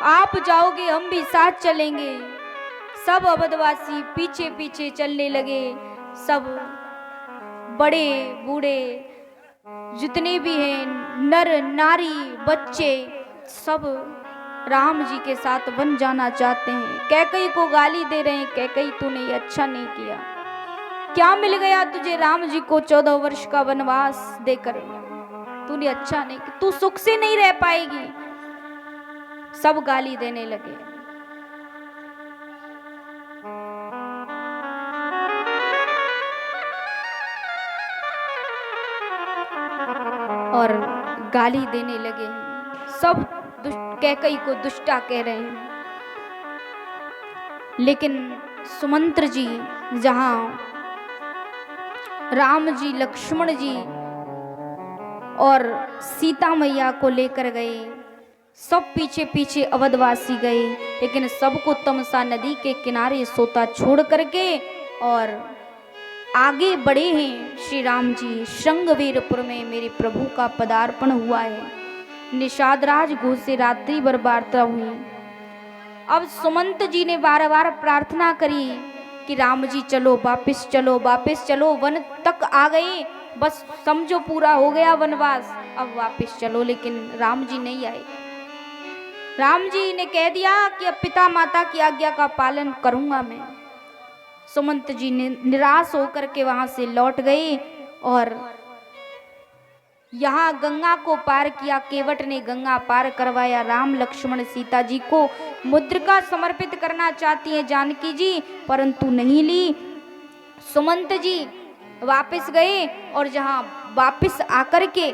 आप जाओगे हम भी साथ चलेंगे। सब अवधवासी पीछे पीछे चलने लगे। सब बड़े बूढ़े जितने भी हैं, नर नारी बच्चे, सब राम जी के साथ वन जाना चाहते हैं। कैकई को गाली दे रहे हैं, कैकई तूने ये अच्छा नहीं किया, क्या मिल गया तुझे राम जी को 14 वर्ष का वनवास देकर, तूने अच्छा नहीं, तू सुख से नहीं रह पाएगी। सब गाली देने लगे। और गाली देने लगे हैं। सब कैकई को दुष्टा कह रहे हैं। लेकिन सुमंत्र जी जहां राम जी, लक्ष्मण जी और सीता मैया को लेकर गए, सब पीछे पीछे अवधवासी गए। लेकिन सबको तमसा नदी के किनारे सोता छोड़ करके और आगे बढ़े हैं श्री राम जी। श्रृंगवीरपुर में मेरे प्रभु का पदार्पण हुआ है। निषादराज घोष से रात्रि भर वार्ता हुई। अब सुमंत जी ने बार बार प्रार्थना करी कि राम जी चलो, वापिस चलो, वापिस चलो। वन तक आ गए, बस समझो पूरा हो गया वनवास, अब वापिस चलो। लेकिन राम जी नहीं आए। राम जी ने कह दिया कि अब पिता माता की आज्ञा का पालन करूंगा मैं। सुमंत जी ने निराश होकर के वहां से लौट गए और यहाँ गंगा को पार किया। केवट ने गंगा पार करवाया। राम लक्ष्मण सीता जी को मुद्रिका समर्पित करना चाहती है जानकी जी, परंतु नहीं ली। सुमंत जी वापस गए और जहाँ वापस आकर के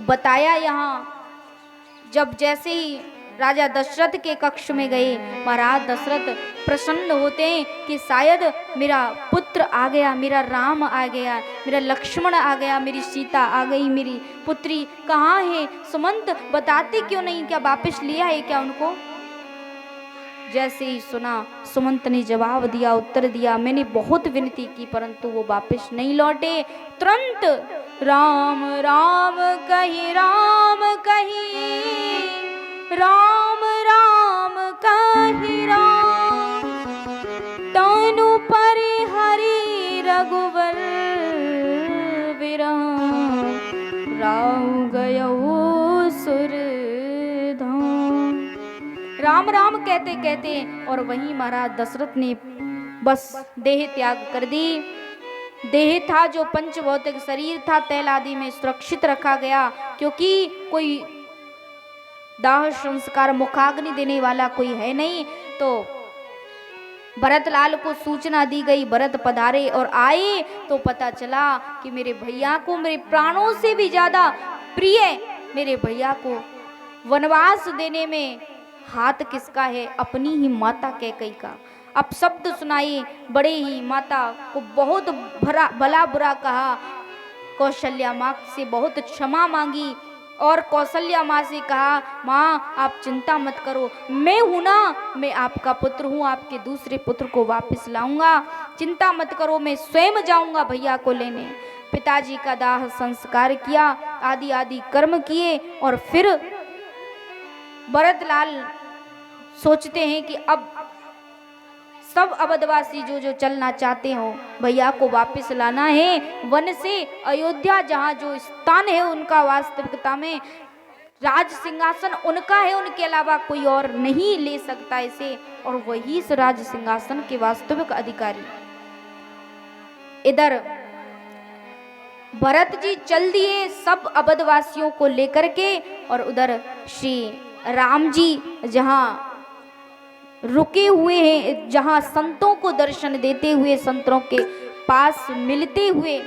बताया, यहाँ जब जैसे ही राजा दशरथ के कक्ष में गए, महाराज दशरथ प्रसन्न होते हैं कि शायद मेरा पुत्र आ गया, मेरा राम आ गया, मेरा लक्ष्मण आ गया, मेरी सीता आ गई, मेरी पुत्री कहाँ है? सुमंत बताते क्यों नहीं, क्या वापस लिया है क्या उनको? जैसे ही सुना, सुमंत ने जवाब दिया, उत्तर दिया, मैंने बहुत विनती की परंतु वो वापस नहीं लौटे। तुरंत राम राम कही, राम कही, राम राम कही, राम तनु परि हरि रघुवर विराम, राम गयो सुर धाम। राम राम कहते कहते और वहीं महाराज दशरथ ने बस देह त्याग कर दी। देह था जो पंचभौतिक शरीर था, तैल आदि में सुरक्षित रखा गया, क्योंकि कोई दाह संस्कार मुखाग्नि देने वाला कोई है नहीं। तो भरतलाल को सूचना दी गई, भरत पधारे और आए तो पता चला कि मेरे भैया को मेरे प्राणों से भी ज्यादा प्रिय मेरे भैया को वनवास देने में हाथ किसका है? अपनी ही माता कैकई का। अब शब्द सुनाई, बड़े ही माता को बहुत भला बुरा कहा। कौशल्या माँ से बहुत क्षमा मांगी और कौशल्या माँ से कहा, माँ आप चिंता मत करो, मैं हूं ना, मैं आपका पुत्र हूँ, आपके दूसरे पुत्र को वापस लाऊंगा, चिंता मत करो, मैं स्वयं जाऊंगा भैया को लेने। पिताजी का दाह संस्कार किया, आदि आदि कर्म किए और फिर भरतलाल सोचते हैं कि अब सब अवधवासी जो जो चलना चाहते हो, भैया को वापस लाना है वन से अयोध्या, जहाँ जो स्थान है उनका वास्तविकता में राज सिंहासन उनका है, उनके अलावा कोई और नहीं ले सकता इसे, और वही इस राज सिंहासन के वास्तविक अधिकारी। इधर भरत जी चल दिए सब अवधवासियों को लेकर के, और उधर श्री राम जी जहाँ रुके हुए हैं, जहां संतों को दर्शन देते हुए, संतों के पास मिलते हुए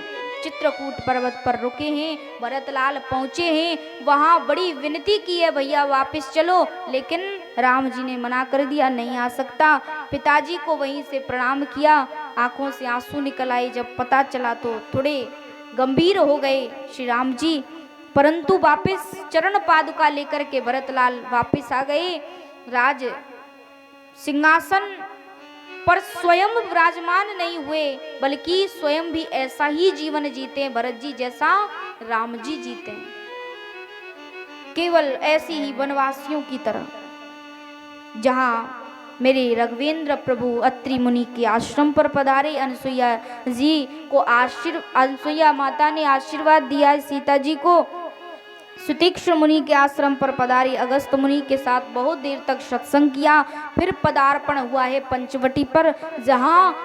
चित्रकूट पर्वत पर रुके हैं। भरतलाल पहुंचे हैं, वहां बड़ी विनती की है, भैया वापस चलो, लेकिन राम जी ने मना कर दिया, नहीं आ सकता। पिताजी को वहीं से प्रणाम किया, आंखों से आंसू निकल आए। जब पता चला तो थोड़े गंभीर हो गए श्री राम जी, परंतु वापस चरण पादुका लेकर के भरतलाल वापस आ गए। राज सिंहासन पर स्वयं विराजमान नहीं हुए, बल्कि स्वयं भी ऐसा ही जीवन जीते भरत जी जैसा राम जी जीते हैं, केवल ऐसी ही वनवासियों की तरह। जहाँ मेरे रघुवेंद्र प्रभु अत्रि मुनि के आश्रम पर पधारे। अनसुईया जी को अनसुईया माता ने आशीर्वाद दिया सीता जी को। सुतीक्ष्ण मुनि के आश्रम पर पधारी, अगस्त मुनि के साथ बहुत देर तक सत्संग किया। फिर पदार्पण हुआ है पंचवटी पर, जहाँ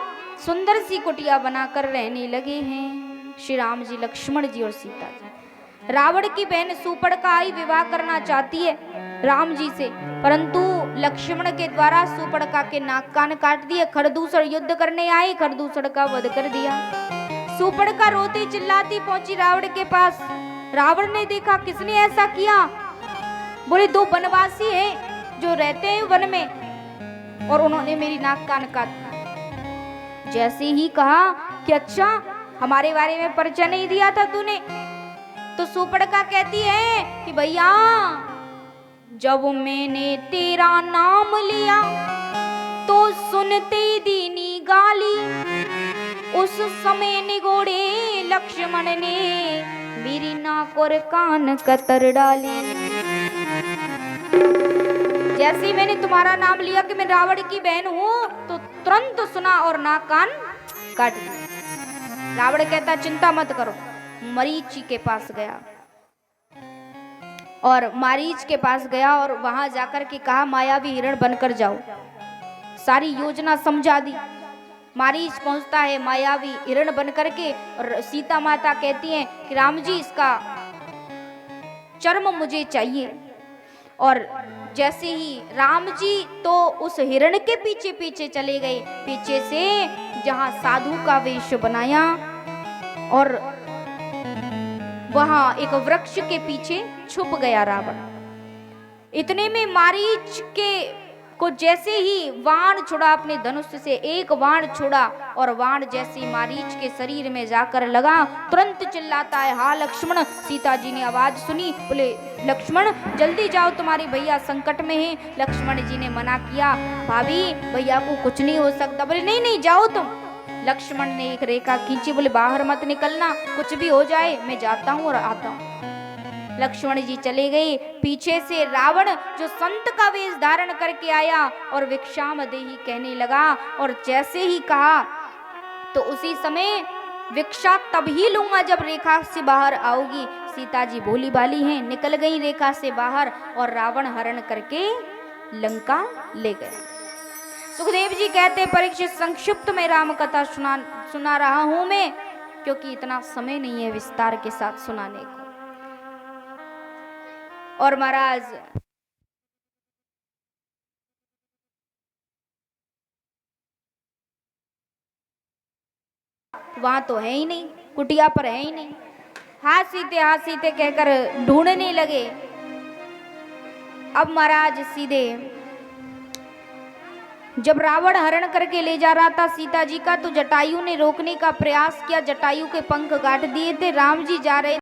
सुंदर सी कुटिया बनाकर रहने लगे हैं श्री राम जी, लक्ष्मण जी और सीता जी। रावण की बहन सूर्पणखा आई विवाह करना चाहती है राम जी से, परंतु लक्ष्मण के द्वारा सूर्पणखा के नाक कान काट दिए। खरदूषण युद्ध करने आए, खरदूषण का वध कर दिया। सूर्पणखा रोती चिल्लाती पहुंची रावण के पास। रावण ने देखा किसने ऐसा किया। बोले दो वनवासी हैं जो रहते हैं वन में और उन्होंने मेरी नाक कान काट दिया। जैसे ही कहा कि अच्छा हमारे बारे में परिचय नहीं दिया था तूने, तो सूर्पणखा कहती है कि भैया जब मैंने तेरा नाम लिया तो सुनते दीनी गाली, उस समय निगोड़े लक्ष्मण ने मेरी नाक और कान कतर डाली। जैसे ही मैंने तुम्हारा नाम लिया कि मैं रावण की बहन हूं, तो तुरंत सुना और नाक कान काट दिया। रावण कहता चिंता मत करो। मरीचि के पास गया और मारीच के पास गया और वहां जाकर के कहा मायावी हिरण बनकर जाओ। सारी योजना समझा दी। मारीच पहुंचता है मायावी हिरण बनकर के, और सीता माता कहती हैं कि राम जी इसका चर्म मुझे चाहिए। और जैसे ही राम जी तो उस हिरण के पीछे पीछे चले गए, पीछे से जहां साधु का वेश बनाया और वहां एक वृक्ष के पीछे छुप गया रावण। इतने में मारीच के को जैसे ही बाण छुड़ा, अपने धनुष से एक बाण छुड़ा और बाण जैसे मारीच के शरीर में जाकर लगा, तुरंत चिल्लाता है हा लक्ष्मण। सीता जी ने आवाज सुनी, बोले लक्ष्मण जल्दी जाओ तुम्हारे भैया संकट में हैं। लक्ष्मण जी ने मना किया, भाभी भैया को कुछ नहीं हो सकता। बोले नहीं नहीं जाओ तुम। लक्ष्मण ने एक रेखा खींची, बोले बाहर मत निकलना, कुछ भी हो जाए मैं जाता हूँ और आता हूँ। लक्ष्मण जी चले गए। पीछे से रावण जो संत का वेश धारण करके आया और विक्षाम देही कहने लगा, और जैसे ही कहा तो उसी समय विक्षा तभी लूंगा जब रेखा से बाहर आओगी। सीता जी भोली भाली हैं, निकल गई रेखा से बाहर और रावण हरण करके लंका ले गया। सुखदेव जी कहते परीक्षित संक्षिप्त में राम कथा सुना रहा हूं मैं, क्योंकि इतना समय नहीं है विस्तार के साथ सुनाने को। और महाराज वहां तो है ही नहीं, कुटिया पर है ही नहीं। हाथ सीते कहकर ढूंढने लगे। अब महाराज सीधे जब रावण हरण करके ले जा रहा था सीता जी का, तो जटायु ने रोकने का प्रयास किया। जटायु के पंख काट दिए थे। राम जी जा रहे